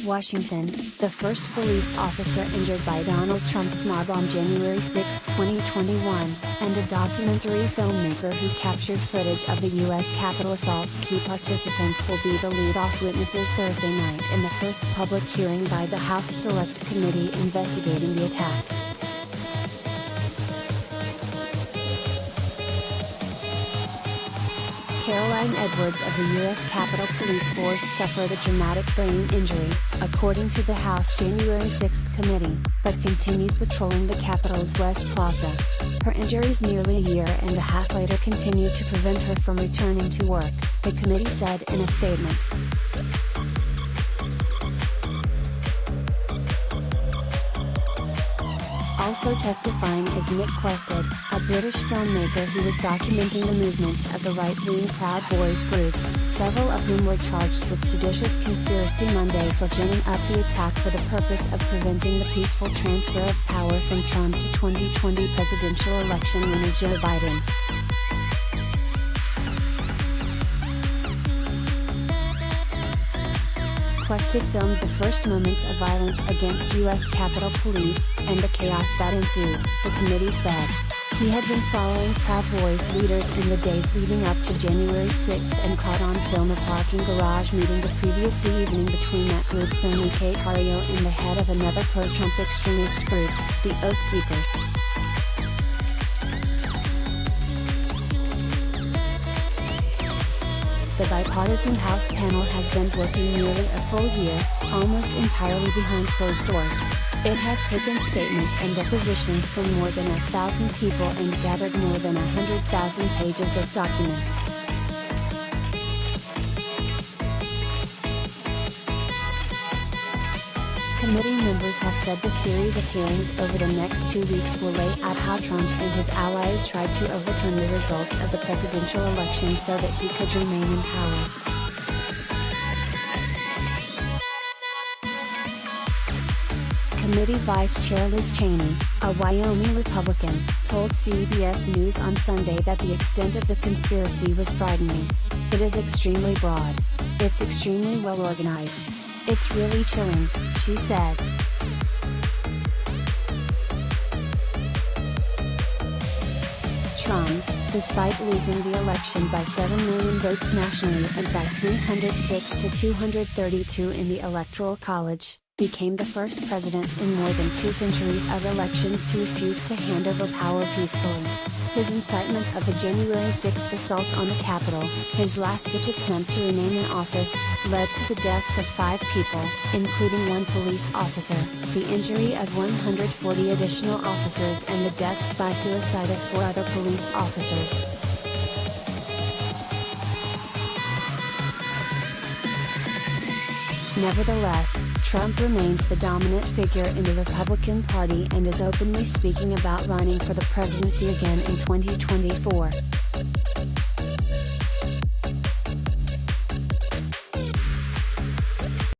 Washington, the first police officer injured by Donald Trump's mob on January 6, 2021, and a documentary filmmaker who captured footage of the U.S. Capitol assault's key participants will be the lead-off witnesses Thursday night in the first public hearing by the House Select Committee investigating the attack. Caroline Edwards of the U.S. Capitol Police Force suffered a traumatic brain injury, according to the House January 6 committee, but continued patrolling the Capitol's West Plaza. Her injuries nearly a year and a half later continued to prevent her from returning to work, the committee said in a statement. Also testifying is Nick Quested, a British filmmaker who was documenting the movements of the right-wing Proud Boys group, several of whom were charged with seditious conspiracy Monday for ginning up the attack for the purpose of preventing the peaceful transfer of power from Trump to 2020 presidential election winner Joe Biden. Quested filmed the first moments of violence against U.S. Capitol Police, and the chaos that ensued, the committee said. He had been following Proud Boys leaders in the days leading up to January 6 and caught on film a parking garage meeting the previous evening between that group's Enrique Tarrio and the head of another pro-Trump extremist group, the Oath Keepers. The bipartisan House panel has been working nearly a full year, almost entirely behind closed doors. It has taken statements and depositions from more than 1,000 people and gathered more than 100,000 pages of documents. Committee members have said the series of hearings over the next 2 weeks will lay out how Trump and his allies tried to overturn the results of the presidential election so that he could remain in power. Committee Vice Chair Liz Cheney, a Wyoming Republican, told CBS News on Sunday that the extent of the conspiracy was frightening. It is extremely broad. It's extremely well organized. It's really chilling, she said. Trump, despite losing the election by 7 million votes nationally and by 306 to 232 in the Electoral College, became the first president in more than 2 centuries of elections to refuse to hand over power peacefully. His incitement of the January 6 assault on the Capitol, his last-ditch attempt to remain in office, led to the deaths of 5 people, including 1 police officer, the injury of 140 additional officers and the deaths by suicide of 4 other police officers. Nevertheless, Trump remains the dominant figure in the Republican Party and is openly speaking about running for the presidency again in 2024.